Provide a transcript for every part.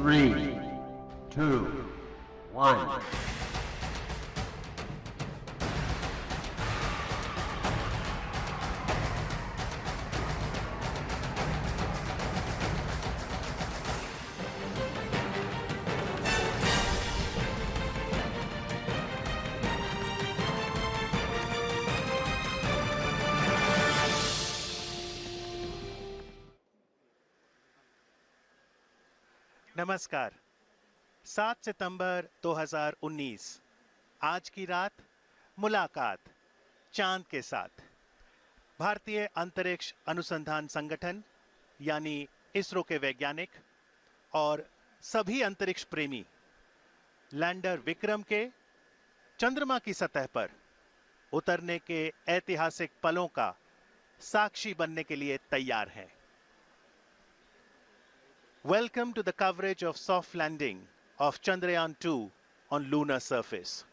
3, 2, 1. नमस्कार। 7 सितंबर 2019 आज की रात मुलाकात चांद के साथ। भारतीय अंतरिक्ष अनुसंधान संगठन यानी इसरो के वैज्ञानिक और सभी अंतरिक्ष प्रेमी लैंडर विक्रम के चंद्रमा की सतह पर उतरने के ऐतिहासिक पलों का साक्षी बनने के लिए तैयार हैं। Welcome to the coverage of soft landing of Chandrayan-2 on lunar surface.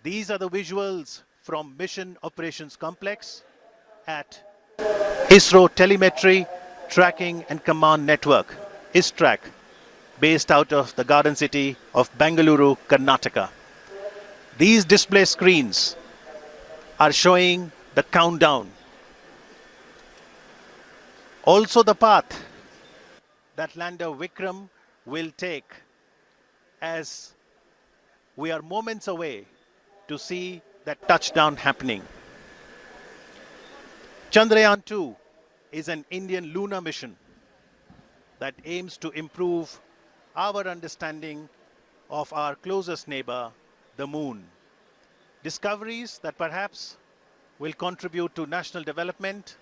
These are the visuals from Mission Operations Complex at ISRO Telemetry, Tracking and Command Network, ISTRAC, based out of the garden city of Bengaluru, Karnataka. These display screens are showing the countdown. Also the path that lander Vikram will take, as we are moments away to see that touchdown happening. Chandrayan-2 is an Indian lunar mission that aims to improve our understanding of our closest neighbor, the moon. Discoveries that perhaps will contribute to national development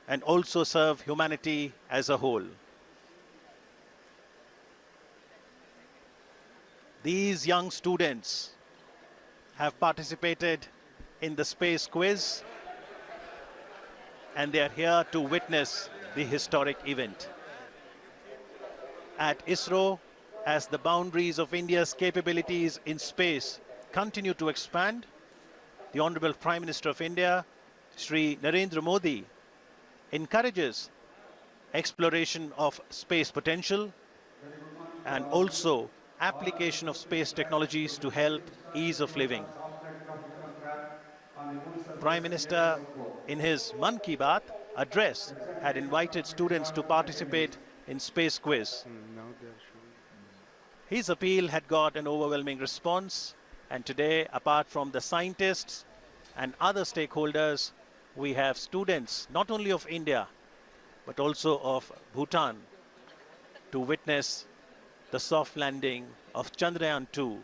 and also serve humanity as a whole. These young students have participated in the space quiz, and they are here to witness the historic event. At ISRO, as the boundaries of India's capabilities in space continue to expand, the Honorable Prime Minister of India, Shri Narendra Modi, encourages exploration of space potential and also application of space technologies to help ease of living. Prime Minister, in his Mann Ki Baat address, had invited students to participate in space quiz. His appeal had got an overwhelming response, and today, apart from the scientists and other stakeholders, we have students not only of India but also of Bhutan to witness the soft landing of Chandrayan-2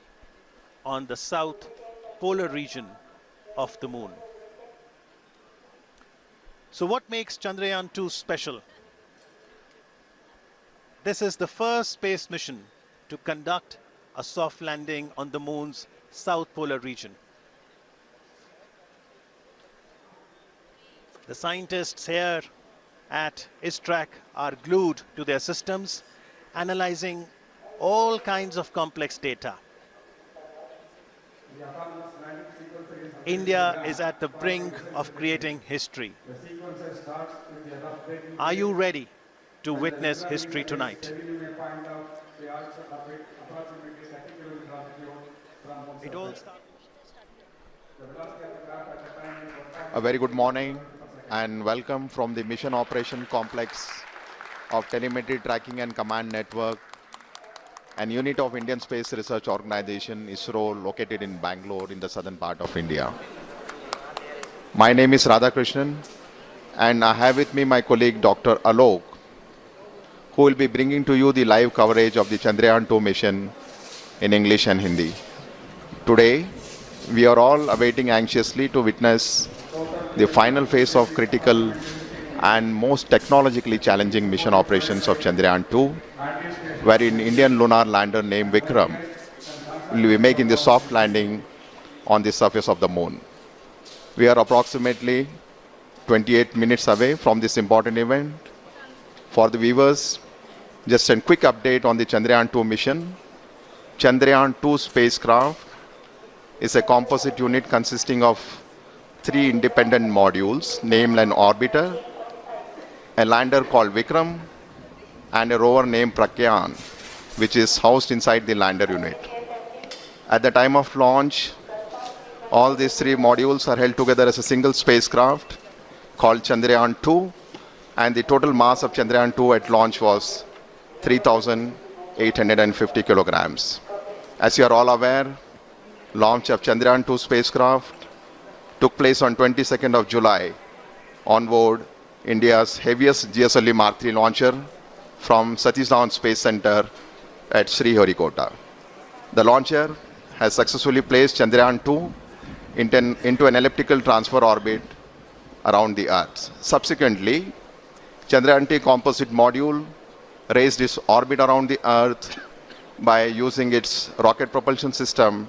on the south polar region of the moon. So what makes Chandrayan-2 special? This is the first space mission to conduct a soft landing on the moon's south polar region. The scientists here at ISTRAC are glued to their systems, analyzing all kinds of complex data. India is at the brink of creating history. Are you ready to witness history tonight? It all starts. A very good morning and welcome from the Mission Operation Complex of Telemetry Tracking and Command Network, an unit of Indian Space Research Organization, ISRO, located in Bangalore in the southern part of India. My name is Radhakrishnan, and I have with me my colleague Dr. Alok, who will be bringing to you the live coverage of the Chandrayan-2 mission in English and Hindi. Today, we are all awaiting anxiously to witness the final phase of critical and most technologically challenging mission operations of Chandrayan-2, wherein Indian lunar lander named Vikram will be making the soft landing on the surface of the moon. We are approximately 28 minutes away from this important event. For the viewers, just a quick update on the Chandrayan-2 mission. Chandrayan-2 spacecraft is a composite unit consisting of 3 independent modules, named an orbiter, a lander called Vikram, and a rover named Pragyan, which is housed inside the lander unit. At the time of launch, all these three modules are held together as a single spacecraft called Chandrayan-2, and the total mass of Chandrayan-2 at launch was 3,850 kilograms. As you are all aware, launch of Chandrayan-2 spacecraft took place on 22nd of July on board India's heaviest GSLV Mark III launcher from Satish Dhawan Space Center at Sriharikota. The launcher has successfully placed Chandrayan-2 into an elliptical transfer orbit around the Earth. Subsequently, Chandrayan-3 composite module raised its orbit around the Earth by using its rocket propulsion system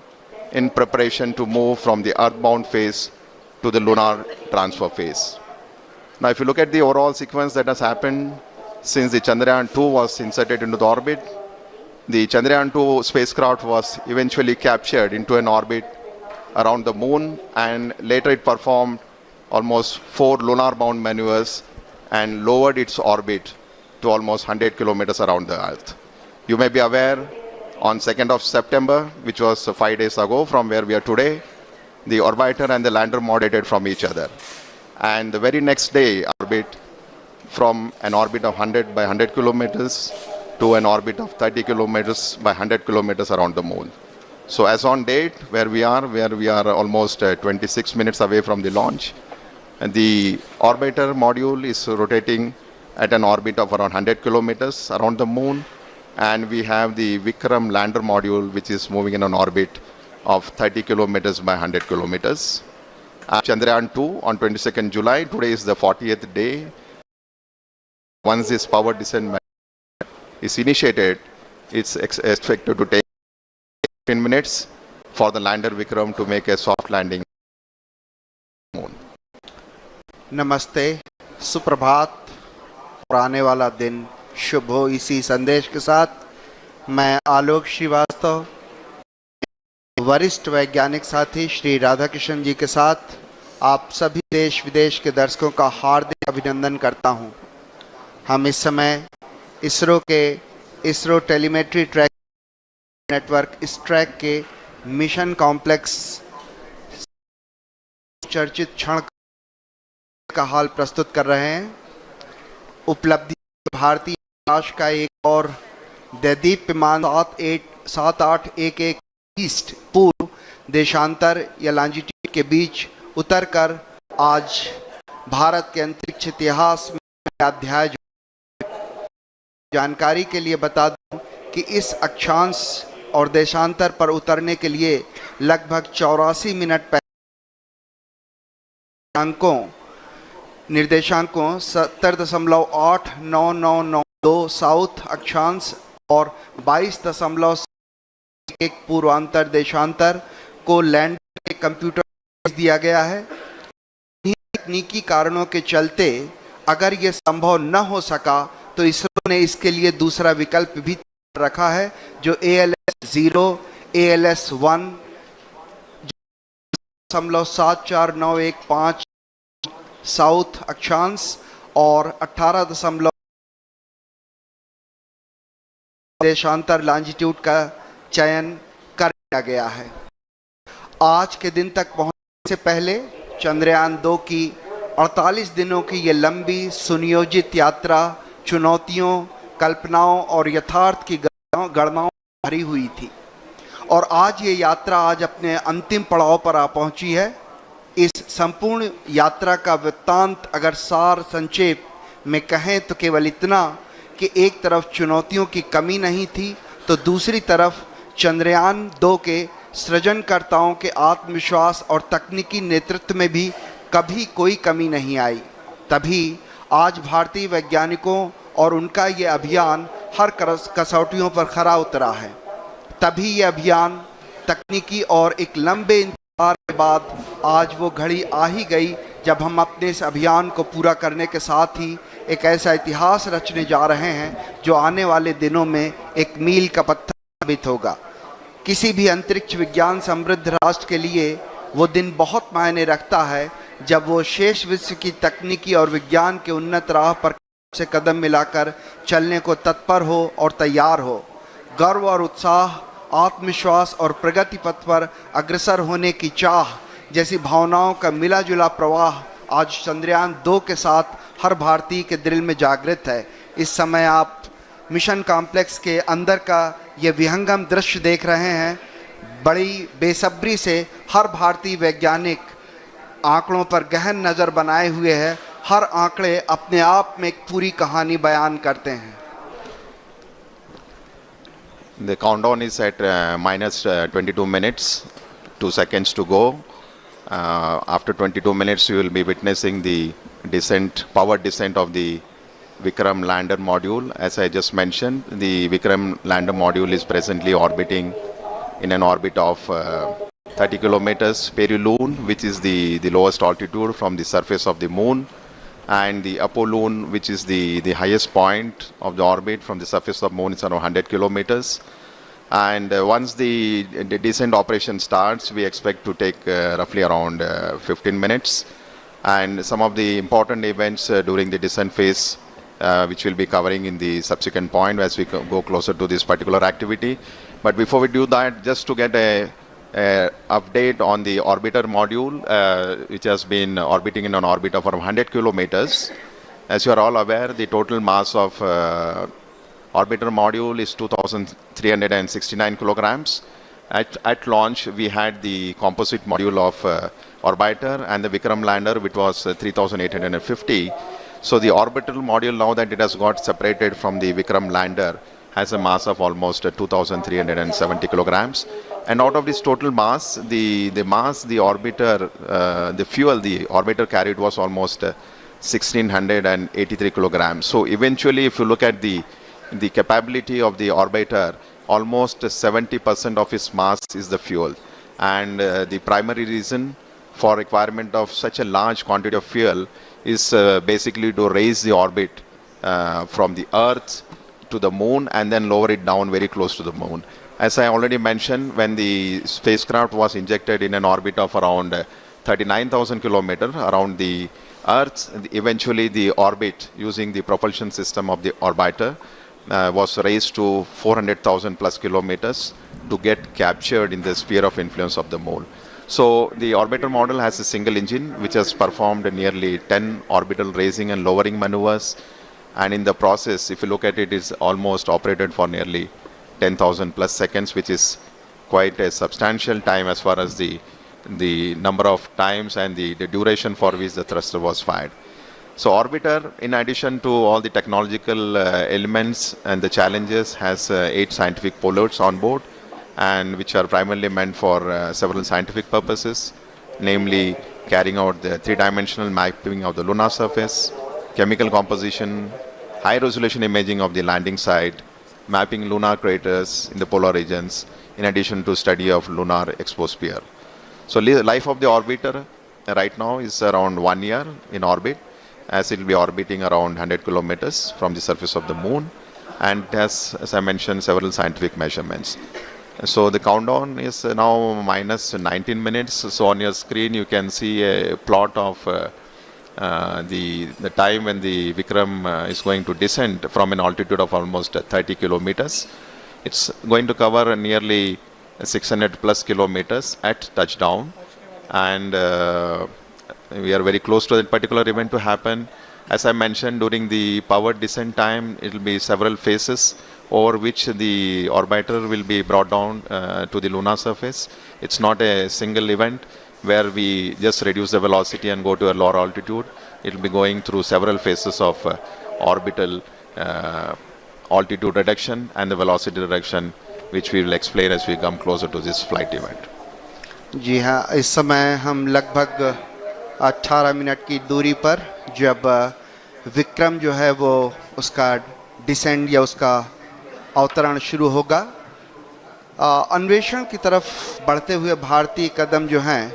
in preparation to move from the earthbound phase to the lunar transfer phase. Now, if you look at the overall sequence that has happened since the Chandrayan-2 was inserted into the orbit, the Chandrayan-2 spacecraft was eventually captured into an orbit around the moon, and later it performed almost 4 lunar-bound maneuvers and lowered its orbit to almost 100 kilometers around the Earth. You may be aware, on 2nd of September, which was 5 days ago from where we are today, the orbiter and the lander moderated from each other. And the very next day, orbit from an orbit of 100 by 100 kilometers to an orbit of 30 kilometers by 100 kilometers around the moon. So as on date, where we are almost 26 minutes away from the launch, and the orbiter module is rotating at an orbit of around 100 kilometers around the moon, and we have the Vikram lander module, which is moving in an orbit of 30 kilometers by 100 kilometers. Chandrayan-2 on 22nd July, today is the 40th day. Once this power descent is initiated, it's expected to take 15 minutes for the lander Vikram to make a soft landing on the moon. नमस्ते, सुप्रभात और आने वाला दिन शुभ हो। इसी संदेश के साथ मैं आलोक श्रीवास्तव, वरिष्ठ वैज्ञानिक साथी श्री राधाकृष्ण जी के साथ आप सभी देश विदेश के दर्शकों का हार्दिक अभिनंदन करता हूं। हम इस समय इसरो टेलीमेट्री ट्रैक नेटवर्क इस ट्रैक के मिशन कॉम्प्लेक्स चर्चित क्षण का हाल प्रस्तुत कर रहे हैं। उपलब्धि भारतीय आकाश का एक और दैदीप्यमान 7811 ईस्ट पूर्व देशांतर या लॉन्जिट्यूड के बीच उतरकर आज भारत के अंतरिक्ष इतिहास में अध्याय जानकारी के लिए बता दूं कि इस अक्षांश और देशांतर पर उतरने के लिए लगभग 84 मिनट निर्देशांकों 70.89992 साउथ अक्षांश और 22.1 पूर्वांतर देशांतर को लैंडर के कंप्यूटर दिया गया है। तकनीकी कारणों के चलते अगर ये संभव न हो सका तो इसरो ने इसके लिए दूसरा विकल्प भी रखा है, जो ALS-0, ALS-1 74915 साउथ अक्षांश और 18 देशांतर लॉन्जिट्यूड का चयन कर लिया गया है। आज के दिन तक पहुंचने से पहले चंद्रयान-2 की 48 दिनों की ये लंबी सुनियोजित यात्रा चुनौतियों, कल्पनाओं और यथार्थ की गणनाओं भरी हुई थी, और आज ये यात्रा आज अपने अंतिम पड़ाव पर आ पहुंची है। इस संपूर्ण यात्रा का वृत्तांत अगर सार संक्षेप में कहें तो केवल इतना कि एक तरफ चुनौतियों की कमी नहीं थी तो दूसरी तरफ चंद्रयान-2 के सृजनकर्ताओं के आत्मविश्वास और तकनीकी नेतृत्व में भी कभी कोई कमी नहीं आई। तभी आज भारतीय वैज्ञानिकों और उनका ये अभियान हर कसौटियों पर खरा उतरा है। तभी ये अभियान तकनीकी और एक लंबे इंतजार के बाद आज वो घड़ी आ ही गई जब हम अपने इस अभियान को पूरा करने के साथ ही एक ऐसा इतिहास रचने जा रहे हैं जो आने वाले दिनों में एक मील का पत्थर साबित होगा। किसी भी अंतरिक्ष विज्ञान समृद्ध राष्ट्र के लिए वो दिन बहुत मायने रखता है जब वो शेष विश्व की तकनीकी और विज्ञान के उन्नत राह पर से कदम मिलाकर चलने को तत्पर हो और तैयार हो। गर्व और उत्साह, आत्मविश्वास और प्रगति पथ पर अग्रसर होने की चाह जैसी भावनाओं का मिला जुला प्रवाह आज चंद्रयान 2 के साथ हर भारतीय के दिल में जागृत है। इस समय आप मिशन कॉम्प्लेक्स के अंदर का ये विहंगम दृश्य देख रहे हैं। बड़ी बेसब्री से हर भारतीय वैज्ञानिक आंकड़ों पर गहन नज़र बनाए हुए है। हर आंकड़े अपने आप में एक पूरी कहानी बयान करते हैं। The countdown is at minus 22 minutes, 2 seconds to go. After 22 minutes, you will be witnessing the descent, powered descent of the Vikram lander module. As I just mentioned, the Vikram lander module is presently orbiting in an orbit of 30 kilometers peri-Lune, which is the lowest altitude from the surface of the moon, and the Apollune, which is the highest point of the orbit from the surface of moon, is around 100 kilometers. And once the descent operation starts, we expect to take roughly around 15 minutes. And some of the important events during the descent phase, which we'll be covering in the subsequent point as we go closer to this particular activity. But before we do that, just to get a update on the orbiter module, which has been orbiting in an orbit of around 100 kilometers. As you are all aware, the total mass of orbiter module is 2,369 kilograms. At launch, we had the composite module of orbiter and the Vikram lander, which was 3,850. So the orbital module, now that it has got separated from the Vikram lander, has a mass of almost 2,370 kilograms. And out of this total mass, the orbiter, the fuel the orbiter carried was almost 1,683 kilograms. So eventually, if you look at the capability of the orbiter, almost 70% of its mass is the fuel. And the primary reason for requirement of such a large quantity of fuel is basically to raise the orbit from the Earth to the moon and then lower it down very close to the moon. As I already mentioned, when the spacecraft was injected in an orbit of around 39,000 kilometers around the Earth, eventually the orbit using the propulsion system of the orbiter was raised to 400,000 plus kilometers to get captured in the sphere of influence of the moon. So the orbiter model has a single engine which has performed nearly 10 orbital raising and lowering maneuvers, and in the process, if you look at it, is almost operated for nearly 10,000 plus seconds, which is quite a substantial time as far as the number of times and the duration for which the thruster was fired. So orbiter, in addition to all the technological elements and the challenges, has 8 scientific payloads on board, and which are primarily meant for several scientific purposes, namely carrying out the 3-dimensional mapping of the lunar surface, chemical composition, high resolution imaging of the landing site, mapping lunar craters in the polar regions, in addition to study of lunar exosphere. So life of the orbiter right now is around 1 year in orbit, as it will be orbiting around 100 kilometers from the surface of the moon, and has, as I mentioned, several scientific measurements. So the countdown is now minus 19 minutes. So on your screen you can see a plot of the time when the Vikram is going to descend from an altitude of almost 30 kilometers. It's going to cover nearly 600 plus kilometers at touchdown, and we are very close to that particular event to happen. As I mentioned, during the powered descent time, it will be several phases over which the orbiter will be brought down to the lunar surface. It's not a single event where we just reduce the velocity and go to a lower altitude. It will be going through several phases of orbital altitude reduction and the velocity reduction, which we will explain as we come closer to this flight event. जी हाँ, इस समय हम लगभग 18 minute की दूरी पर जब विक्रम जो है वो उसका डिसेंड या उसका अवतरण शुरू होगा, अन्वेषण की तरफ बढ़ते हुए भारतीय कदम जो हैं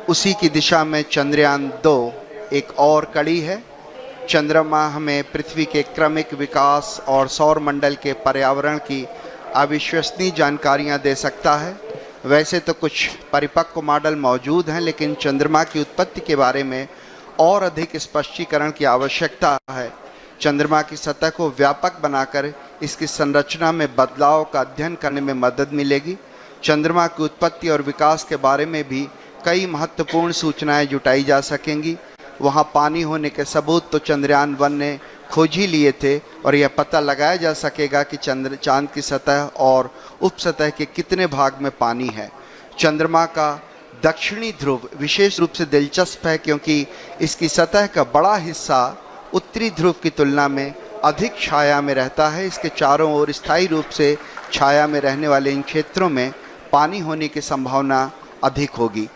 उसी की दिशा में चंद्रयान 2 एक और कड़ी है। चंद्रमा हमें पृथ्वी के क्रमिक विकास और सौर मंडल के पर्यावरण की अविश्वसनीय जानकारियां दे सकता है। वैसे तो कुछ परिपक्व मॉडल मौजूद हैं, लेकिन चंद्रमा की उत्पत्ति के बारे में और अधिक स्पष्टीकरण की आवश्यकता है। चंद्रमा की सतह को व्यापक बनाकर इसकी संरचना में बदलाव का अध्ययन करने में मदद मिलेगी। चंद्रमा की उत्पत्ति और विकास के बारे में भी कई महत्वपूर्ण सूचनाएं जुटाई जा सकेंगी। वहां पानी होने के सबूत तो चंद्रयान-1 ने खोज ही लिए थे और यह पता लगाया जा सकेगा कि चांद की सतह और उपसतह के कितने भाग में पानी है। चंद्रमा का दक्षिणी ध्रुव विशेष रूप से दिलचस्प है क्योंकि इसकी सतह का बड़ा हिस्सा उत्तरी ध्रुव की तुलना में अधिक छाया में रहता है। इसके चारों ओर स्थायी रूप से छाया में रहने वाले इन क्षेत्रों में पानी होने की संभावना अधिक होगी।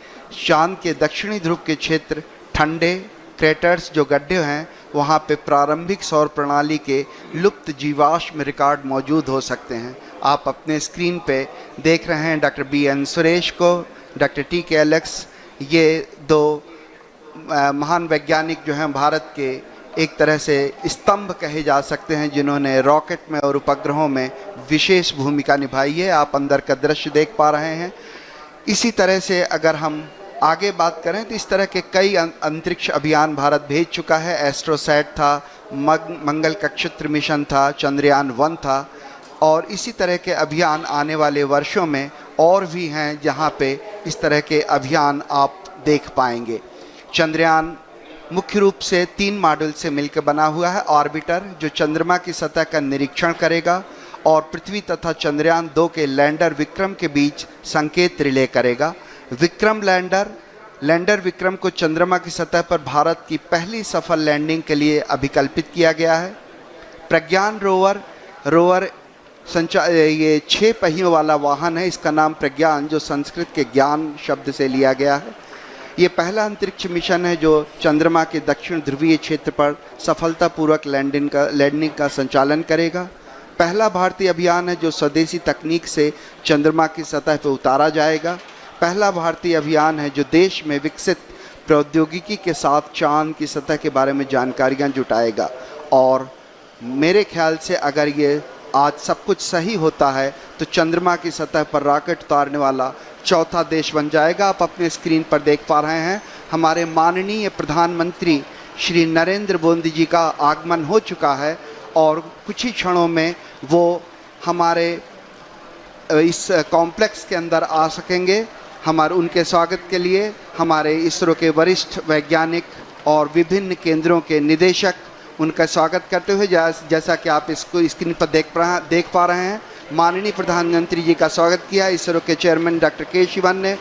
चांद के दक्षिणी ध्रुव के क्षेत्र ठंडे क्रेटर्स जो गड्ढे हैं वहाँ पे प्रारंभिक सौर प्रणाली के लुप्त जीवाश्म रिकॉर्ड मौजूद हो सकते हैं। आप अपने स्क्रीन पे देख रहे हैं डॉक्टर BN सुरेश को, डॉक्टर TK एलेक्स, ये दो महान वैज्ञानिक जो हैं भारत के एक तरह से स्तंभ कहे जा सकते हैं जिन्होंने रॉकेट में और उपग्रहों में विशेष भूमिका निभाई है। आप अंदर का दृश्य देख पा रहे हैं। इसी तरह से अगर हम आगे बात करें तो इस तरह के कई अंतरिक्ष अभियान भारत भेज चुका है। एस्ट्रोसैट था, मंगल कक्षत्र मिशन था, चंद्रयान-1 था और इसी तरह के अभियान आने वाले वर्षों में और भी हैं जहां पे इस तरह के अभियान आप देख पाएंगे। चंद्रयान मुख्य रूप से 3 मॉड्यूल से मिलकर बना हुआ है। ऑर्बिटर जो चंद्रमा की सतह का निरीक्षण करेगा और पृथ्वी तथा चंद्रयान-2 के लैंडर विक्रम के बीच संकेत रिले करेगा। विक्रम लैंडर विक्रम को चंद्रमा की सतह पर भारत की पहली सफल लैंडिंग के लिए अभिकल्पित किया गया है। प्रज्ञान रोवर ये 6 पहियों वाला वाहन है। इसका नाम प्रज्ञान जो संस्कृत के ज्ञान शब्द से लिया गया है। ये पहला अंतरिक्ष मिशन है जो चंद्रमा के दक्षिण ध्रुवीय क्षेत्र पर सफलतापूर्वक लैंडिंग का संचालन करेगा। पहला भारतीय अभियान है जो स्वदेशी तकनीक से चंद्रमा की सतह पर उतारा जाएगा। पहला भारतीय अभियान है जो देश में विकसित प्रौद्योगिकी के साथ चांद की सतह के बारे में जानकारियां जुटाएगा। और मेरे ख्याल से अगर ये आज सब कुछ सही होता है तो चंद्रमा की सतह पर रॉकेट उतारने वाला चौथा देश बन जाएगा। आप अपने स्क्रीन पर देख पा रहे हैं हमारे माननीय प्रधानमंत्री श्री नरेंद्र मोदी जी का आगमन हो चुका है और कुछ ही क्षणों में वो हमारे इस कॉम्प्लेक्स के अंदर आ सकेंगे। हमारे उनके स्वागत के लिए हमारे इसरो के वरिष्ठ वैज्ञानिक और विभिन्न केंद्रों के निदेशक उनका स्वागत करते हुए जैसा कि आप इसको स्क्रीन पर देख पा रहे हैं माननीय प्रधानमंत्री जी का स्वागत किया इसरो के चेयरमैन डॉक्टर के शिवन ने,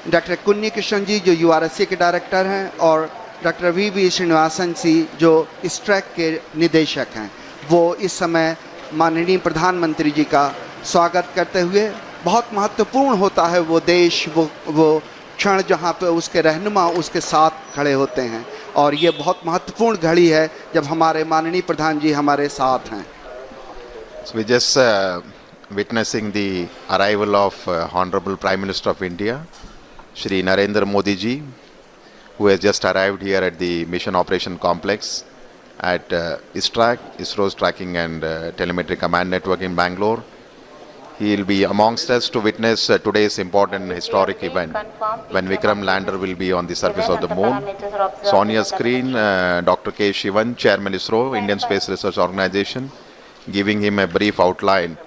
डॉक्टर कुन्नी कृष्णन जी जो URSC के डायरेक्टर हैं और डॉक्टर VV श्रीनिवासन जी जो इस ट्रैक के निदेशक हैं। वो इस समय माननीय प्रधानमंत्री जी का स्वागत करते हुए बहुत महत्वपूर्ण होता है वो देश वो क्षण जहाँ पे उसके रहनुमा उसके साथ खड़े होते हैं और ये बहुत महत्वपूर्ण घड़ी है जब हमारे माननीय प्रधान जी हमारे साथ हैं। So we just witnessing the arrival of Honorable Prime Minister of India, Shri Narendra Modi ji, who has just arrived here at the Mission Operation Complex at ISRO's Tracking and Telemetry Command Network in Bangalore. He will be amongst us to witness today's important historic event when Vikram lander will be on the surface of the moon. So on your screen, Dr. K. Shivan, Chairman ISRO, Indian Space Research Organization, giving him a brief outline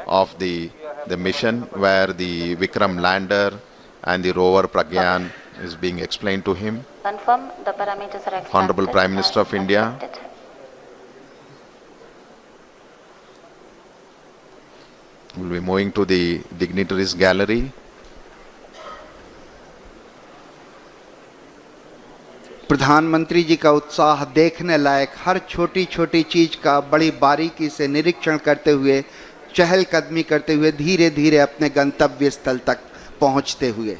of the mission where the Vikram lander and the rover Pragyan is being explained to him. Confirm the parameters are accepted. Honorable Prime Minister of India. We'll be moving to the dignitaries gallery. प्रधानमंत्री जी का उत्साह देखने लायक, हर छोटी छोटी चीज का बड़ी बारीकी से निरीक्षण करते हुए, चहलकदमी करते हुए धीरे धीरे अपने गंतव्य स्थल तक पहुंचते हुए।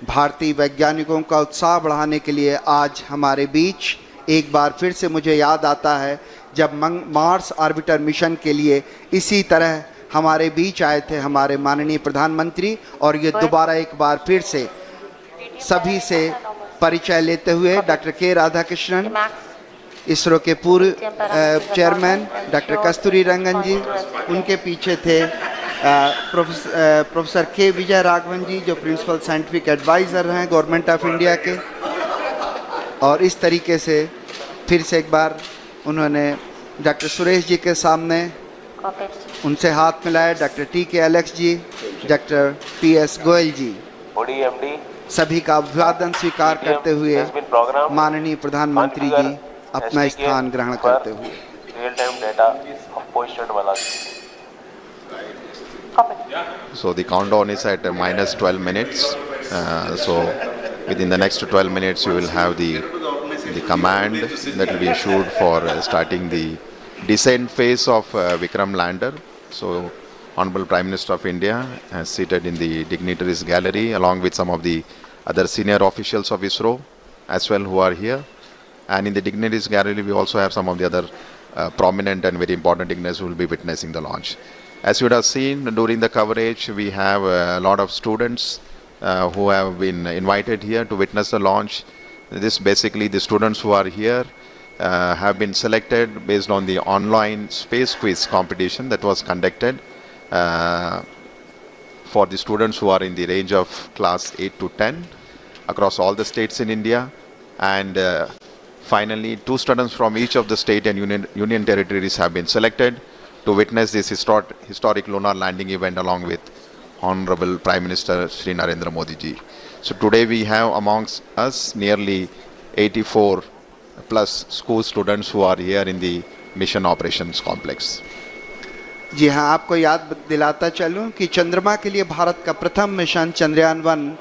भारतीय वैज्ञानिकों का उत्साह बढ़ाने के लिए आज हमारे बीच एक बार फिर से मुझे याद आता है जब मार्स ऑर्बिटर मिशन के लिए इसी तरह हमारे बीच आए थे हमारे माननीय प्रधानमंत्री, और ये दोबारा एक बार फिर से सभी से परिचय लेते हुए डॉक्टर के राधाकृष्णन, इसरो के पूर्व चेयरमैन डॉक्टर कस्तूरी रंगन जी, उनके पीछे थे प्रोफेसर के विजय राघवन जी जो प्रिंसिपल साइंटिफिक एडवाइज़र हैं गवर्नमेंट ऑफ इंडिया के, और इस तरीके से फिर से एक बार उन्होंने डॉक्टर सुरेश जी के सामने कॉपेट्स उनसे हाथ मिलाया, डॉक्टर टी.के. एलेक्स जी, डॉक्टर पी.एस. गोयल जी, ODMD सभी का अभिवादन स्वीकार करते हुए has been programmed माननीय प्रधानमंत्री जी अपना स्थान ग्रहण करते हुए real-time data of position velocity. कॉपेट्स So the countdown is at minus 12 minutes. So within the next 12 minutes, you will have the command that will be issued for starting the descent phase of Vikram lander. So Honorable Prime Minister of India is seated in the dignitaries gallery along with some of the other senior officials of ISRO as well who are here. And in the dignitaries gallery, we also have some of the other prominent and very important dignitaries who will be witnessing the launch. As you would have seen during the coverage, we have a lot of students who have been invited here to witness the launch. This basically the students who are here have been selected based on the online space quiz competition that was conducted for the students who are in the range of class 8 to 10 across all the states in India. And finally, 2 students from each of the state and union territories have been selected to witness this historic lunar landing event along with Honorable Prime Minister Shri Narendra Modi ji. So today we have amongst us nearly 84 plus school students who are here in the Mission Operations Complex. जी हाँ, आपको याद दिलाता चलूं कि चंद्रमा के लिए भारत का प्रथम मिशन चंद्रयान-1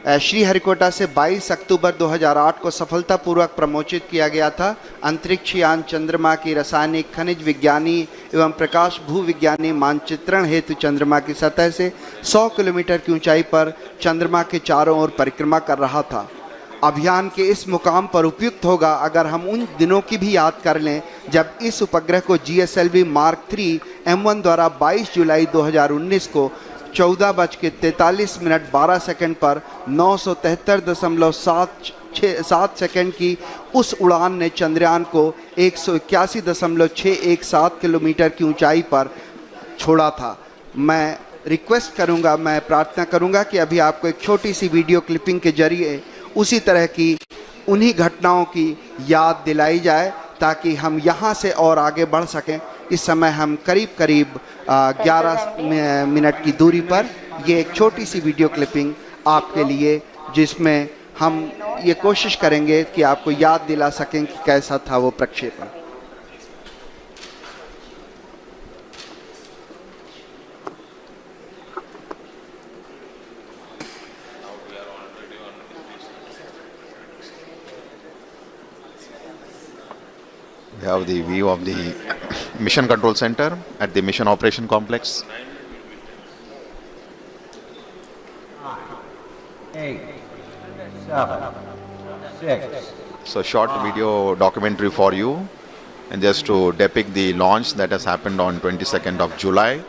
श्रीहरिकोटा से 22 अक्टूबर 2008 को सफलतापूर्वक प्रमोचित किया गया था। अंतरिक्ष यान चंद्रमा की रासायनिक, खनिज विज्ञानी एवं प्रकाश भूविज्ञानी मानचित्रण हेतु चंद्रमा की सतह से 100 किलोमीटर की ऊंचाई पर चंद्रमा के चारों ओर परिक्रमा कर रहा था। अभियान के इस मुकाम पर उपयुक्त होगा अगर हम उन दिनों की भी याद कर लें जब इस उपग्रह को GSLV Mark 3 M1 द्वारा 22 जुलाई 2019 को 14:43 पर 973.7 सेकंड की उस उड़ान ने चंद्रयान को 181.617 किलोमीटर की ऊंचाई पर छोड़ा था। मैं रिक्वेस्ट करूंगा, मैं प्रार्थना करूंगा कि अभी आपको एक छोटी सी वीडियो क्लिपिंग के जरिए उसी तरह की उन्हीं घटनाओं की याद दिलाई जाए ताकि हम यहाँ से और आगे बढ़ सकें। इस समय हम करीब 11 मिनट की दूरी पर ये एक छोटी सी वीडियो क्लिपिंग आपके लिए, जिसमें हम ये कोशिश करेंगे कि आपको याद दिला सकें कि कैसा था वो प्रक्षेपण। We have the view of the Mission Control Center at the Mission Operation Complex. 8, 7, 6. So short video documentary for you and just to depict the launch that has happened on 22nd of July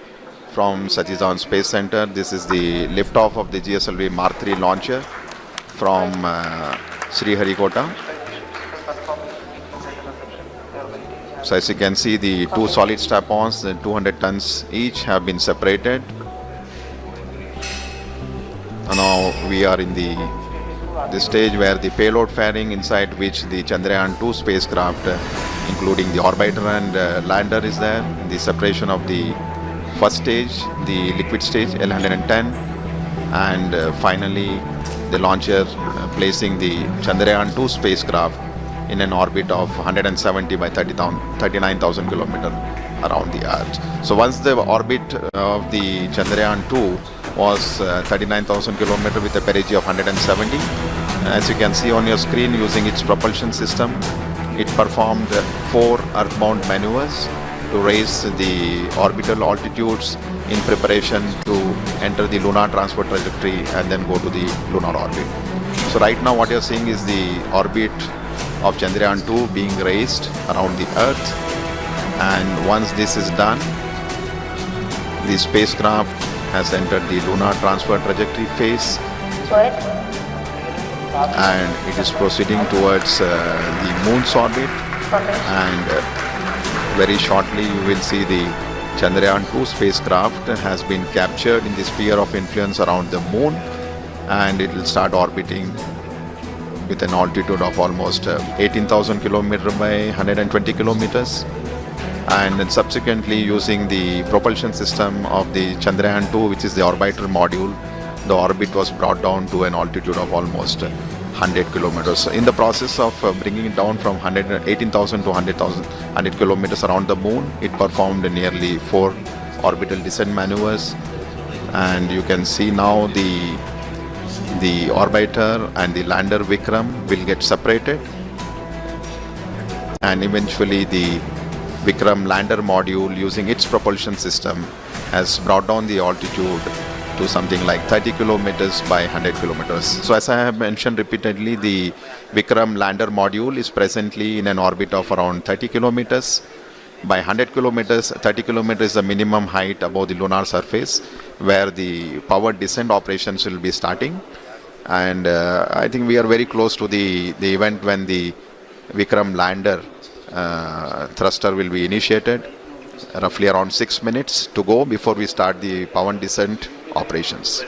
from Satish Dhawan Space Center. This is the liftoff of the GSLV Mark 3 launcher from Sriharikota. So as you can see, the 2 solid strap-ons, 200 tons each, have been separated. And now we are in the stage where the payload fairing, inside which the Chandrayan-2 spacecraft, including the orbiter and lander, is there. The separation of the first stage, the liquid stage L110, and finally the launcher placing the Chandrayan-2 spacecraft in an orbit of 170 by 39,000 kilometers around the Earth. So once the orbit of the Chandrayan-2 was 39,000 kilometers with a perigee of 170, as you can see on your screen, using its propulsion system, it performed 4 earthbound maneuvers to raise the orbital altitudes in preparation to enter the lunar transfer trajectory and then go to the lunar orbit. So right now what you're seeing is the orbit of Chandrayan-2 being raised around the Earth, and once this is done, the spacecraft has entered the lunar transfer trajectory phase and it is proceeding towards the moon's orbit, and very shortly you will see the Chandrayan-2 spacecraft has been captured in the sphere of influence around the moon and it will start orbiting with an altitude of almost 18,000 kilometers by 120 kilometers. And then subsequently, using the propulsion system of the Chandrayan-2, which is the orbiter module, the orbit was brought down to an altitude of almost 100 kilometers. So in the process of bringing it down from 18,000 to 100 kilometers around the moon, it performed nearly 4 orbital descent maneuvers. And you can see now the orbiter and the lander Vikram will get separated, and eventually the Vikram lander module, using its propulsion system, has brought down the altitude to something like 30 kilometers by 100 kilometers. So as I have mentioned repeatedly, the Vikram lander module is presently in an orbit of around 30 kilometers by 100 kilometers. 30 kilometers is the minimum height above the lunar surface, where the power descent operations will be starting. And I think we are very close to the event when the Vikram lander thruster will be initiated. Roughly around 6 minutes to go before we start the power descent operations.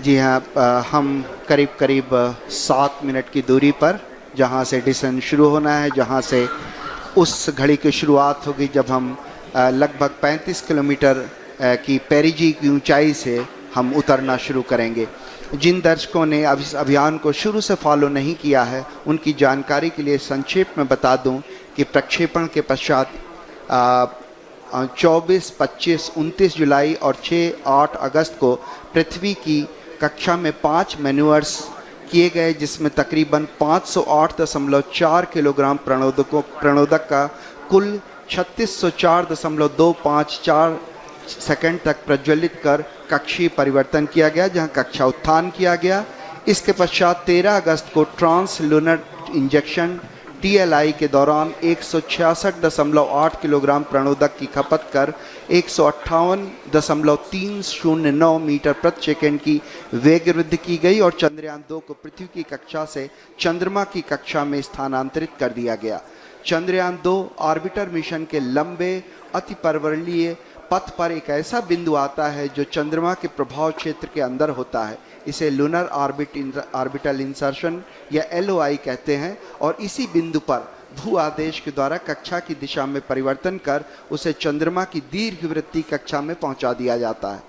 जी हाँ, हम करीब करीब 7 minute की दूरी पर जहाँ से decent शुरू होना है, जहाँ से उस घड़ी की शुरुआत होगी जब हम लगभग 35 किलोमीटर की पेरिजी की ऊंचाई से हम उतरना शुरू करेंगे। जिन दर्शकों ने अब इस अभियान को शुरू से फॉलो नहीं किया है, उनकी जानकारी के लिए संक्षेप में बता दूं कि प्रक्षेपण के पश्चात 24, 25, 29 जुलाई और 6-8 अगस्त को पृथ्वी की कक्षा में 5 मैन्यूअर्स किए गए, जिसमें तकरीबन 508.4 किलोग्राम प्रणोदक का कुल 3604.254 सेकंड तक प्रज्वलित कर कक्षीय परिवर्तन किया गया, जहां कक्षा उत्थान किया गया। इसके पश्चात 13 अगस्त को ट्रांस लूनर इंजेक्शन TLI के दौरान 166.8 किलोग्राम प्रणोदक की खपत कर 158.309 मीटर प्रति सेकंड की वेग वृद्धि की गई और चंद्रयान 2 को पृथ्वी की कक्षा से चंद्रमा की कक्षा में स्थानांतरित कर दिया गया। चंद्रयान 2 ऑर्बिटर मिशन के लंबे अतिपर्वणीय पथ पर एक ऐसा बिंदु आता है जो चंद्रमा के प्रभाव क्षेत्र के अंदर होता है। इसे लूनर ऑर्बिटल इंसर्शन या LOI कहते हैं, और इसी बिंदु पर भू आदेश के द्वारा कक्षा की दिशा में परिवर्तन कर उसे चंद्रमा की दीर्घवृत्तीय कक्षा में पहुंचा दिया जाता है।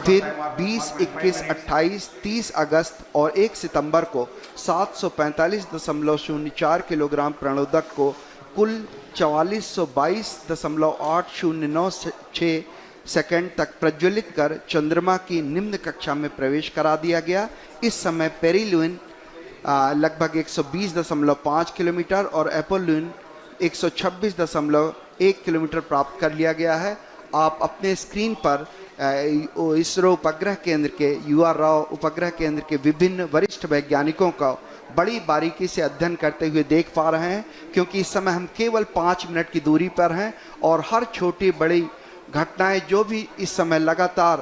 फिर 20, 21, 28, 30 अगस्त और 1 सितंबर को 745.04 किलोग्राम प्रणोदक को कुल 4422.809 सेकंड तक प्रज्वलित कर चंद्रमा की निम्न कक्षा में प्रवेश करा दिया गया। इस समय पेरिलुइन लगभग 120.5 किलोमीटर और एपोलुइन 126.1 किलोमीटर प्राप्त कर लिया गया है। आप अपने स्क्रीन पर इसरो उपग्रह केंद्र के UR राव उपग्रह केंद्र के विभिन्न वरिष्ठ वैज्ञानिकों का बड़ी बारीकी से अध्ययन करते हुए देख पा रहे हैं, क्योंकि इस समय हम केवल 5 मिनट की दूरी पर हैं और हर छोटी बड़ी घटनाएं जो भी इस समय लगातार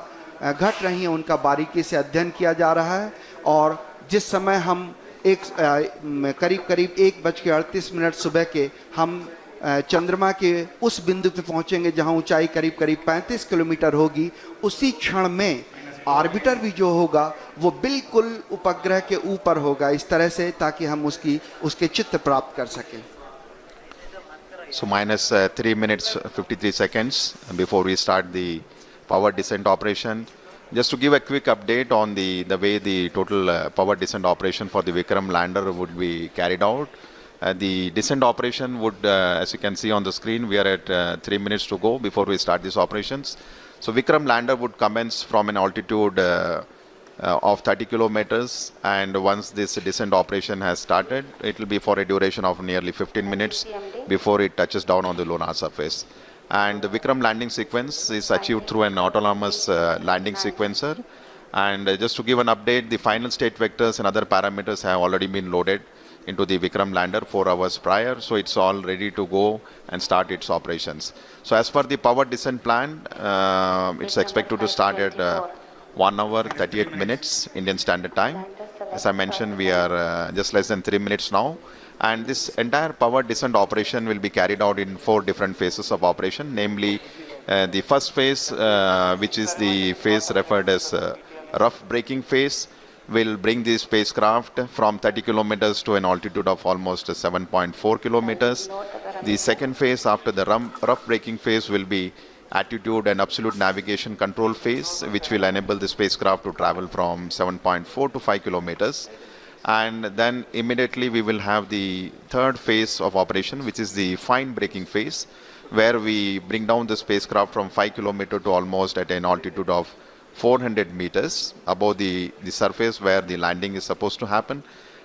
घट रही हैं उनका बारीकी से अध्ययन किया जा रहा है। और जिस समय हम करीब 1:38 सुबह के हम चंद्रमा के उस बिंदु पे पहुंचेंगे जहां ऊंचाई करीब 35 किलोमीटर होगी, उसी क्षण में ऑर्बिटर भी जो होगा वो बिल्कुल उपग्रह के ऊपर होगा, इस तरह से ताकि हम उसके चित्र प्राप्त कर सकें। So minus 3 minutes 53 seconds before we start the power descent operation. Just to give a quick update on the way the total power descent operation for the Vikram lander would be carried out. The descent operation would, as you can see on the screen, we are at 3 minutes to go before we start these operations. So Vikram lander would commence from an altitude of 30 kilometers, and once this descent operation has started, it will be for a duration of nearly 15 minutes before it touches down on the lunar surface. And the Vikram landing sequence is achieved through an autonomous landing sequencer. And just to give an update, the final state vectors and other parameters have already been loaded into the Vikram lander 4 hours prior, so it's all ready to go and start its operations. So as per the power descent plan, it's expected to start at 1 hour 38 minutes Indian Standard Time. As I mentioned, we are just less than 3 minutes now, and this entire power descent operation will be carried out in 4 different phases of operation, namely the first phase, which is the phase referred as rough braking phase. will bring the spacecraft from 30 kilometers to an altitude of almost 7.4 kilometers. The second phase after the rough braking phase will be attitude and absolute navigation control phase, which will enable the spacecraft to travel from 7.4 to 5 kilometers. And then immediately we will have the third phase of operation, which is the fine braking phase, where we bring down the spacecraft from 5 kilometers to almost at an altitude of 400 meters above the surface where the landing is supposed to happen.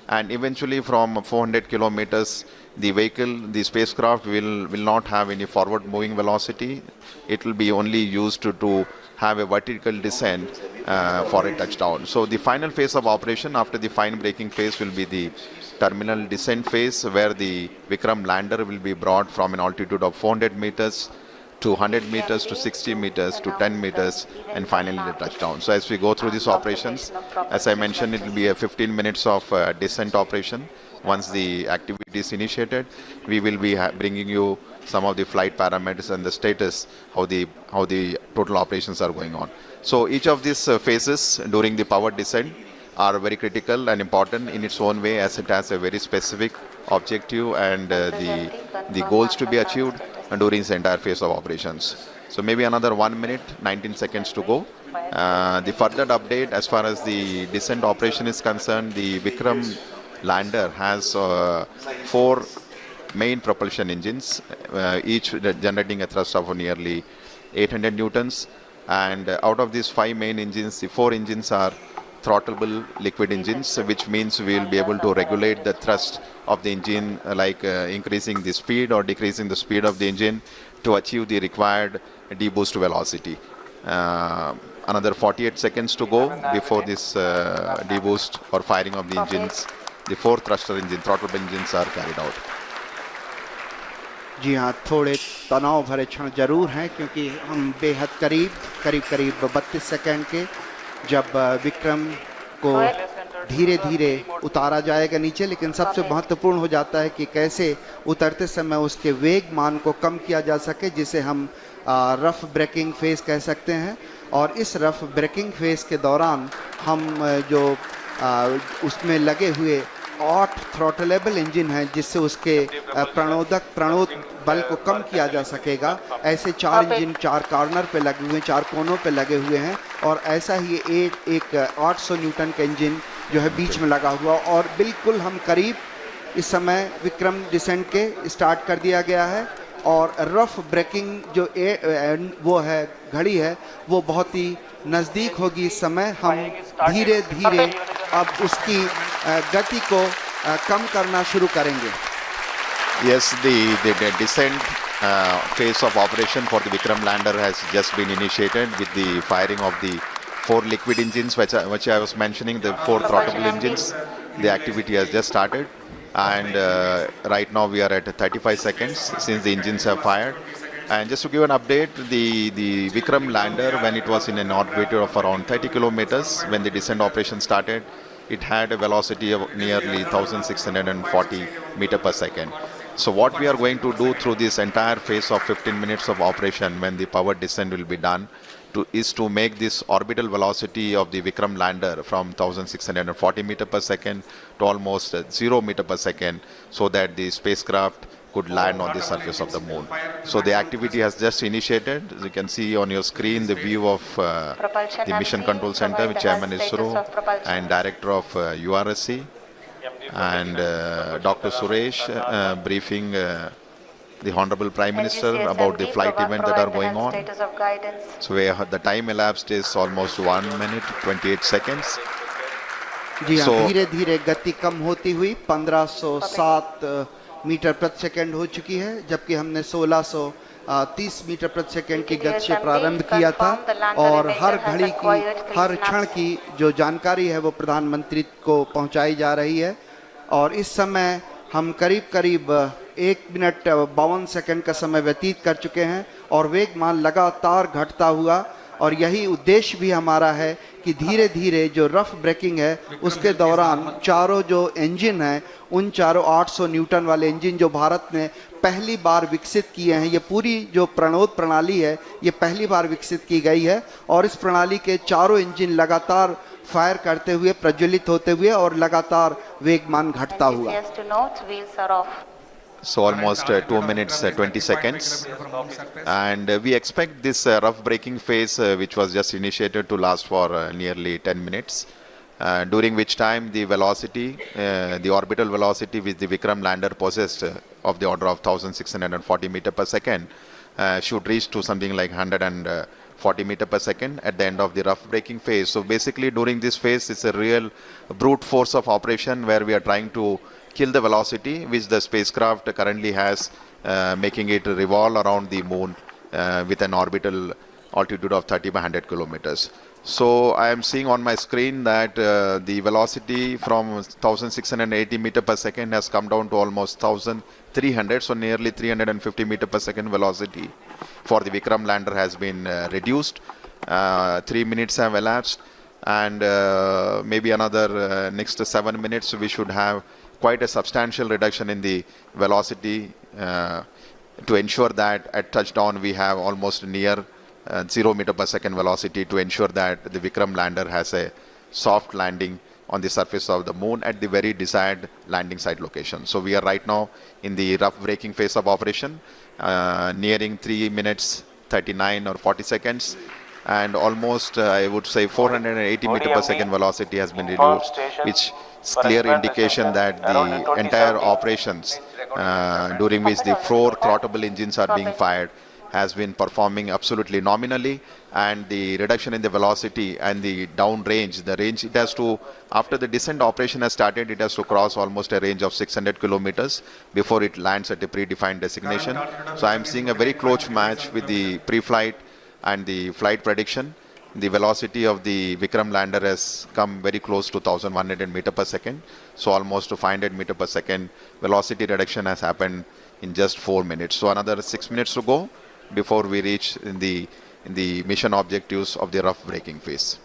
And eventually from 400 kilometers, the spacecraft will not have any forward moving velocity. It will be only used to have a vertical descent for a touchdown. So the final phase of operation after the fine braking phase will be the terminal descent phase, where the Vikram lander will be brought from an altitude of 400 meters to 100 meters to 60 meters to 10 meters and finally the touchdown. So as we go through these operations, as I mentioned, it will be a 15 minutes of descent operation. Once the activity is initiated, we will be bringing you some of the flight parameters and the status, how the total operations are going on. So each of these phases during the powered descent are very critical and important in its own way, as it has a very specific objective and the goals to be achieved during this entire phase of operations. So maybe another 1 minute, 19 seconds to go. The further update as far as the descent operation is concerned, the Vikram lander has 4 main propulsion engines, each generating a thrust of nearly 800 newtons. And out of these 5 main engines, the 4 engines are throttleable liquid engines, which means we will be able to regulate the thrust of the engine, like increasing the speed or decreasing the speed of the engine to achieve the required deboost velocity. Another 48 seconds to go before this deboost or firing of the engines. The 4 thruster engine, throttleable engines are carried out. जी हाँ, थोड़े तनाव भरे क्षण जरूर हैं, क्योंकि हम बेहद करीब 32 सेकंड के जब विक्रम को धीरे धीरे उतारा जाएगा नीचे, लेकिन सबसे महत्वपूर्ण हो जाता है कि कैसे उतरते समय उसके वेग मान को कम किया जा सके, जिसे हम रफ ब्रेकिंग फेज कह सकते हैं। और इस रफ ब्रेकिंग फेज के दौरान हम जो उसमें लगे हुए 8 थ्रॉटलेबल इंजन हैं, जिससे उसके प्रणोद बल को कम किया जा सकेगा। ऐसे 4 इंजन 4 कॉर्नर पे लगे हुए हैं, 4 कोनों पे लगे हुए हैं, और ऐसा ही एक 800 न्यूटन का इंजन जो है बीच में लगा हुआ। और बिल्कुल हम करीब इस समय विक्रम डिसेंट के स्टार्ट कर दिया गया है, और रफ ब्रेकिंग जो वो है घड़ी है, वो बहुत ही नज़दीक होगी। इस समय हम धीरे धीरे अब उसकी गति को कम करना शुरू करेंगे। Yes, the descent phase of operation for the Vikram lander has just been initiated with the firing of the 4 liquid engines, which I was mentioning, the 4 throttleable engines. The activity has just started, and right now we are at 35 seconds since the engines have fired. And just to give an update, the Vikram lander, when it was in an orbit of around 30 kilometers, when the descent operation started, it had a velocity of nearly 1640 meters per second. So what we are going to do through this entire phase of 15 minutes of operation, when the power descent will be done, is to make this orbital velocity of the Vikram lander from 1640 meters per second to almost 0 meters per second, so that the spacecraft could land on the surface of the moon. So the activity has just initiated. As you can see on your screen, the view of the Mission Control Center with Chairman ISRO and Director of URSC, and Dr. Suresh briefing the Honorable Prime Minister about the flight event that are going on. So the time elapsed is almost 1 minute 28 seconds. जी हाँ, धीरे धीरे गति कम होती हुई 1507 metre प्रति second हो चुकी है, जबकि हमने 1630 मीटर प्रति सेकंड की गति से प्रारंभ किया था। और हर घड़ी की, हर क्षण की जो जानकारी है वो प्रधानमंत्री को पहुंचाई जा रही है। और इस समय हम करीब 1 मिनट 52 सेकंड का समय व्यतीत कर चुके हैं, और वेगमान लगातार घटता हुआ। और यही उद्देश्य भी हमारा है कि धीरे धीरे जो रफ ब्रेकिंग है उसके दौरान चारों जो इंजन हैं, उन चारों 800 न्यूटन वाले इंजन जो भारत ने पहली बार विकसित किए हैं। ये पूरी जो प्रणोद प्रणाली है ये पहली बार विकसित की गई है और इस प्रणाली के चारों इंजन लगातार फायर करते हुए, प्रज्वलित होते हुए और लगातार वेगमान घटता हुआ। Yes to note, wheels are off. So almost 2 minutes 20 seconds, and we expect this rough braking phase, which was just initiated, to last for nearly 10 minutes, during which time the velocity, the orbital velocity which the Vikram lander possessed, of the order of 1640 meter per second, should reach to something like 140 meter per second at the end of the rough braking phase. So basically during this phase it's a real brute force of operation where we are trying to kill the velocity which the spacecraft currently has, making it revolve around the moon with an orbital altitude of 30 by 100 kilometers. So I am seeing on my screen that the velocity from 1680 meter per second has come down to almost 1300, so nearly 350 meter per second velocity for the Vikram lander has been reduced. 3 minutes have elapsed, and maybe another next 7 minutes we should have quite a substantial reduction in the velocity to ensure that at touchdown we have almost near 0 meter per second velocity, to ensure that the Vikram lander has a soft landing on the surface of the moon at the very desired landing site location. So we are right now in the rough braking phase of operation, nearing 3 minutes 39 or 40 seconds, and almost I would say 480 meter per second velocity has been reduced, which is clear indication that the entire operations during which the 4 throttleable engines are being fired has been performing absolutely nominally, and the reduction in the velocity and the down range, the range it has to, after the descent operation has started, it has to cross almost a range of 600 kilometers before it lands at a predefined destination. So I am seeing a very close match with the pre-flight and the flight prediction. The velocity of the Vikram lander has come very close to 1100 meter per second, so almost to 500 meter per second velocity reduction has happened in just 4 minutes. So another 6 minutes to go before we reach in the mission objectives of the rough braking phase.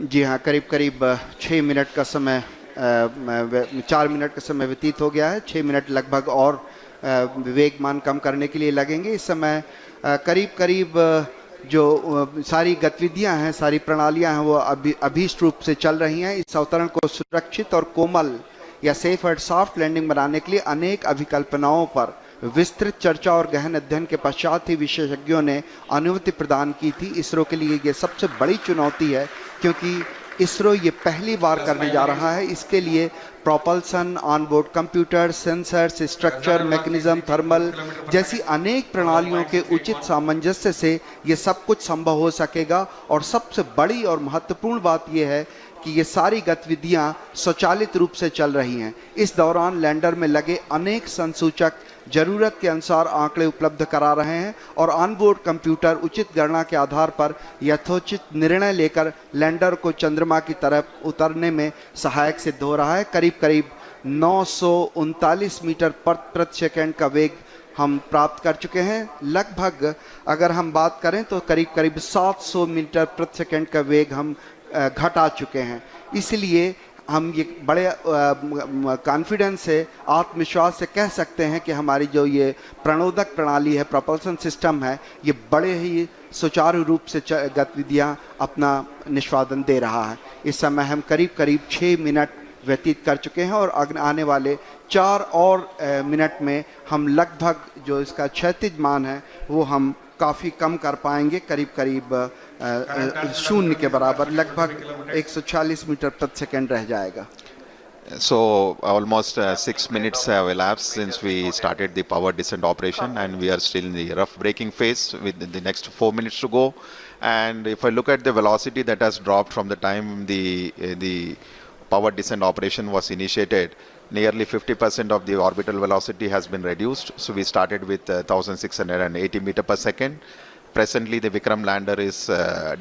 जी हाँ, करीब करीब 6 minute का समय 4 minute का समय व्यतीत हो गया है। 6 मिनट लगभग और वेगमान कम करने के लिए लगेंगे। इस समय करीब करीब जो सारी गतिविधियां हैं, सारी प्रणालियां हैं, वो अभीष्ट रूप से चल रही हैं। इस अवतरण को सुरक्षित और कोमल या सेफ एंड सॉफ्ट लैंडिंग बनाने के लिए अनेक अभिकल्पनाओं पर विस्तृत चर्चा और गहन अध्ययन के पश्चात ही विशेषज्ञों ने अनुमति प्रदान की थी। इसरो के लिए ये सबसे बड़ी चुनौती है, क्योंकि इसरो ये पहली बार करने जा रहा है। इसके लिए propulsion, onboard computer, sensors, structure, mechanism, thermal जैसी अनेक प्रणालियों के उचित सामंजस्य से ये सब कुछ संभव हो सकेगा। और सबसे बड़ी और महत्वपूर्ण बात यह है कि ये सारी गतिविधियां स्वचालित रूप से चल रही हैं। इस दौरान लैंडर में लगे अनेक संसूचक जरूरत के अनुसार आंकड़े उपलब्ध करा रहे हैं और ऑनबोर्ड कंप्यूटर उचित गणना के आधार पर यथोचित निर्णय लेकर लैंडर को चंद्रमा की तरफ उतरने में सहायक सिद्ध हो रहा है। करीब करीब 939 मीटर प्रति सेकंड का वेग हम प्राप्त कर चुके हैं। लगभग अगर हम बात करें तो करीब करीब 700 मीटर प्रति सेकंड का वेग हम घटा चुके हैं। इसलिए हम ये बड़े कॉन्फिडेंस से, आत्मविश्वास से कह सकते हैं कि हमारी जो ये प्रणोदक प्रणाली है, प्रोपल्सन सिस्टम है, ये बड़े ही सुचारू रूप से गतिविधियां अपना निष्पादन दे रहा है। इस समय हम करीब करीब 6 मिनट व्यतीत कर चुके हैं और आने वाले 4 और मिनट में हम लगभग जो इसका क्षैतिज मान है वो हम काफ़ी कम कर पाएंगे। करीब करीब 0 के बराबर, लगभग 140 मीटर प्रति सेकंड रह जाएगा। So almost 6 minutes have elapsed since we started the power descent operation, and we are still in the rough braking phase with the next 4 minutes to go. And if I look at the velocity that has dropped from the time the power descent operation was initiated, nearly 50% of the orbital velocity has been reduced. So we started with 1680 meter per second. Presently the Vikram lander is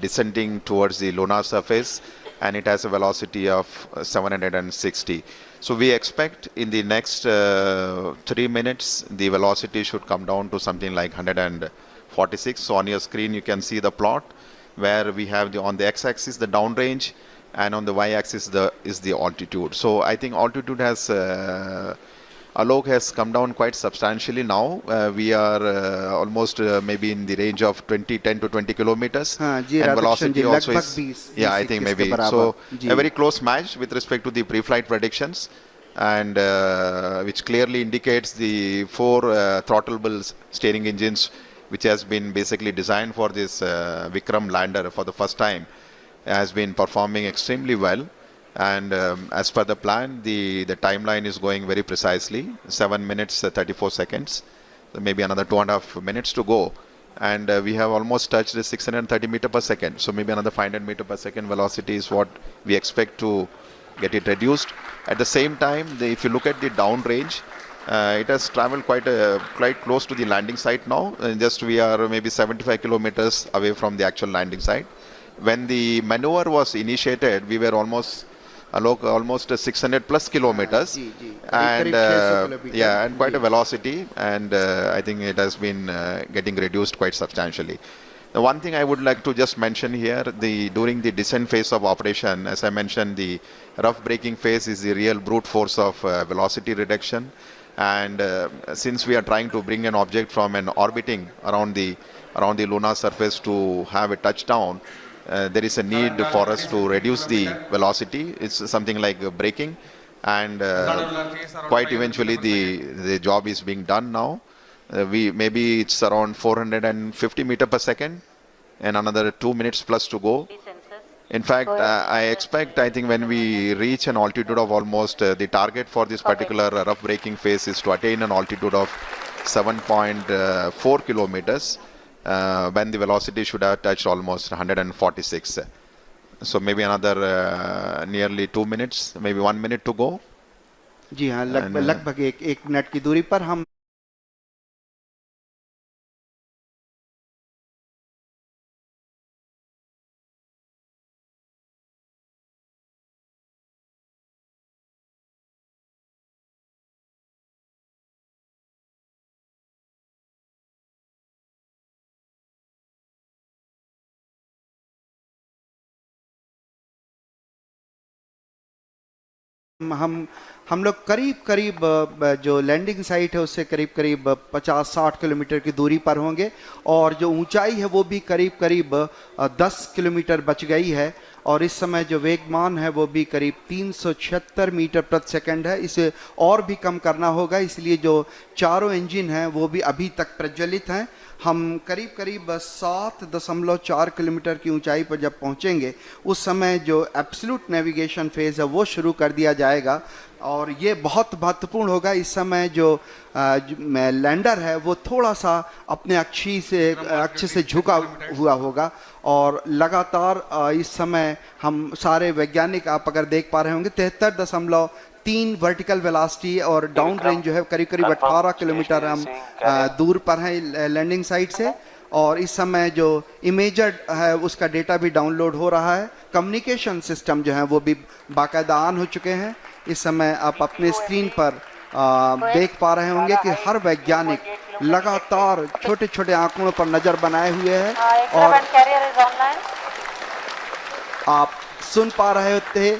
descending towards the lunar surface, and it has a velocity of 760. So we expect in the next 3 minutes the velocity should come down to something like 146. So on your screen you can see the plot where we have on the x-axis the downrange, and on the y-axis is the altitude. So I think altitude has Alok has come down quite substantially now. We are almost maybe in the range of 10 to 20 kilometers. हाँ जी, And Radhakrishna velocity ji, also लगभग is, 20 yeah, I think 21 के maybe. बराबर। So ji. a very close match with respect to the pre-flight predictions, and which clearly indicates the four throttleable steering engines, which has been basically designed for this Vikram lander for the first time, has been performing extremely well. And as per the plan, the timeline is going very precisely, 7 minutes 34 seconds. So maybe another 2.5 minutes to go. And we have almost touched the 630 meter per second. So maybe another 500 meter per second velocity is what we expect to get it reduced. At the same time, if you look at the downrange, it has traveled quite close to the landing site now. Just we are maybe 75 kilometers away from the actual landing site. When the maneuver was initiated, we were almost 600 plus kilometers, and yeah, and quite a velocity, and I think it has been getting reduced quite substantially. The one thing I would like to just mention here, during the descent phase of operation, as I mentioned, the rough braking phase is the real brute force of velocity reduction. And since we are trying to bring an object from an orbiting around the lunar surface to have a touchdown, there is a need for us to reduce the velocity. It's something like braking, and quite eventually the job is being done now. Maybe it's around 450 meter per second, and another 2 minutes plus to go. In fact, I think when we reach an altitude of almost, the target for this particular rough braking phase is to attain an altitude of 7.4 kilometers, when the velocity should have touched almost 146. So maybe another nearly 2 minutes, maybe 1 minute to go. जी हाँ, लगभग एक minute की दूरी पर हम लोग करीब जो लैंडिंग साइट है उससे करीब 50-60 किलोमीटर की दूरी पर होंगे, और जो ऊंचाई है वो भी करीब 10 किलोमीटर बच गई है, और इस समय जो वेगमान है वो भी करीब 376 मीटर प्रति सेकंड है। इसे और भी कम करना होगा, इसलिए जो चारों इंजन हैं वो भी अभी तक प्रज्वलित हैं। हम करीब 7.4 किलोमीटर की ऊंचाई पर जब पहुंचेंगे उस समय जो एब्सोल्यूट नेविगेशन फेज है वो शुरू कर दिया जाएगा, और ये बहुत महत्वपूर्ण होगा। इस समय जो लैंडर है वो थोड़ा सा अपने अक्ष से झुका हुआ होगा, और लगातार इस समय हम सारे वैज्ञानिक, आप अगर देख पा रहे होंगे, 73.3 वर्टिकल वेलोसिटी, और डाउन रेंज जो है करीब 18 किलोमीटर हम दूर पर हैं लैंडिंग साइट से। और इस समय जो इमेजर है उसका डेटा भी डाउनलोड हो रहा है। कम्युनिकेशन सिस्टम जो है वो भी बाकायदा ऑन हो चुके हैं। इस समय आप अपने स्क्रीन पर देख पा रहे होंगे कि हर वैज्ञानिक लगातार छोटे छोटे आंकड़ों पर नजर बनाए हुए है, और आप सुन पा रहे थे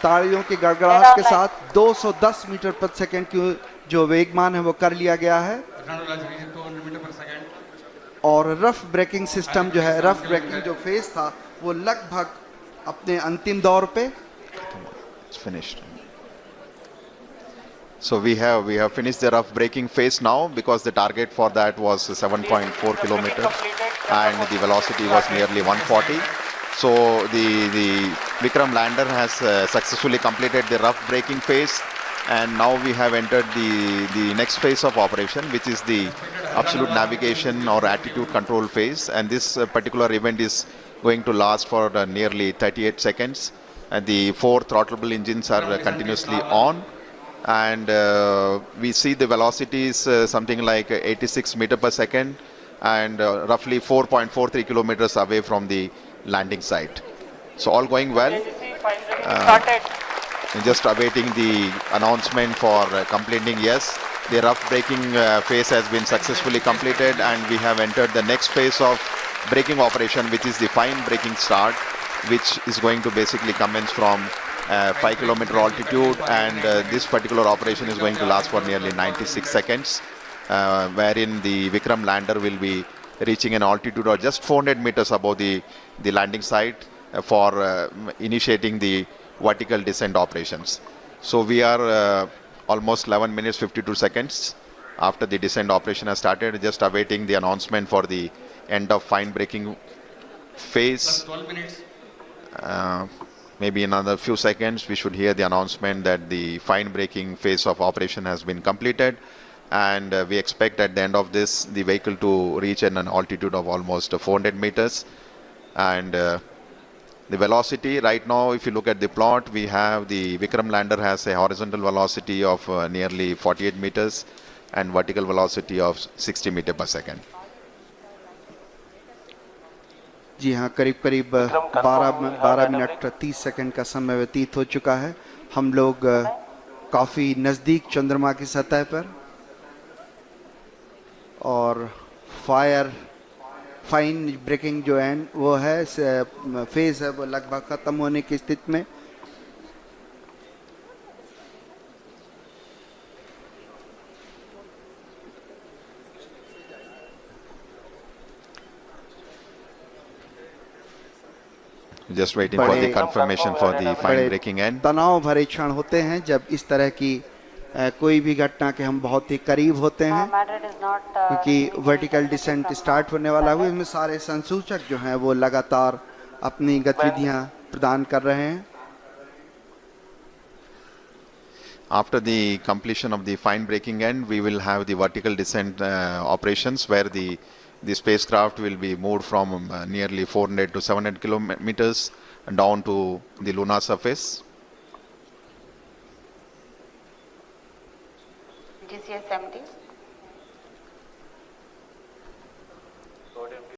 तालियों की गड़गड़ाहट के साथ 210 मीटर प्रति सेकंड की जो वेगमान है वो कर लिया गया है। और रफ ब्रेकिंग सिस्टम जो है, रफ ब्रेकिंग जो फेज था वो लगभग अपने अंतिम दौर पे finished. So we have finished the rough braking phase now, because the target for that was 7.4 kilometers and the velocity was nearly 140. So the Vikram lander has successfully completed the rough braking phase, and now we have entered the next phase of operation, which is the absolute navigation or attitude control phase. And this particular event is going to last for nearly 38 seconds. And the four throttleable engines are continuously on, and we see the velocity is something like 86 meter per second, and roughly 4.43 kilometers away from the landing site. So all going well. Just awaiting the announcement for completing. Yes, the rough braking phase has been successfully completed, and we have entered the next phase of braking operation, which is the fine braking start, which is going to basically commence from 5-kilometer altitude, and this particular operation is going to last for nearly 96 seconds, wherein the Vikram lander will be reaching an altitude of just 400 meters above the landing site for initiating the vertical descent operations. So we are almost 11 minutes 52 seconds after the descent operation has started, just awaiting the announcement for the end of fine braking phase. 12 minutes. Maybe in another few seconds we should hear the announcement that the fine braking phase of operation has been completed, and we expect at the end of this the vehicle to reach an altitude of almost 400 meters. And the velocity right now, if you look at the plot, we have the Vikram lander has a horizontal velocity of nearly 48 meters and vertical velocity of 60 meters per second. जी हाँ, करीब करीब 12 minute 30 second का समय व्यतीत हो चुका है। हम लोग काफ़ी नज़दीक चंद्रमा की सतह पर, और फाइन ब्रेकिंग जो है वो है फेज़ है वो लगभग ख़त्म होने की स्थिति में। Just waiting for the confirmation for the fine braking end. तनाव भरे क्षण होते हैं जब इस तरह की कोई भी घटना के हम बहुत ही करीब होते हैं, क्योंकि वर्टिकल डिसेंट स्टार्ट होने वाला है। इसमें सारे संसूचक जो हैं वो लगातार अपनी गतिविधियां प्रदान कर रहे हैं। After the completion of the fine braking end, we will have the vertical descent operations, where the spacecraft will be moved from nearly 400 to 700 kilometers down to the lunar surface. GCS 70.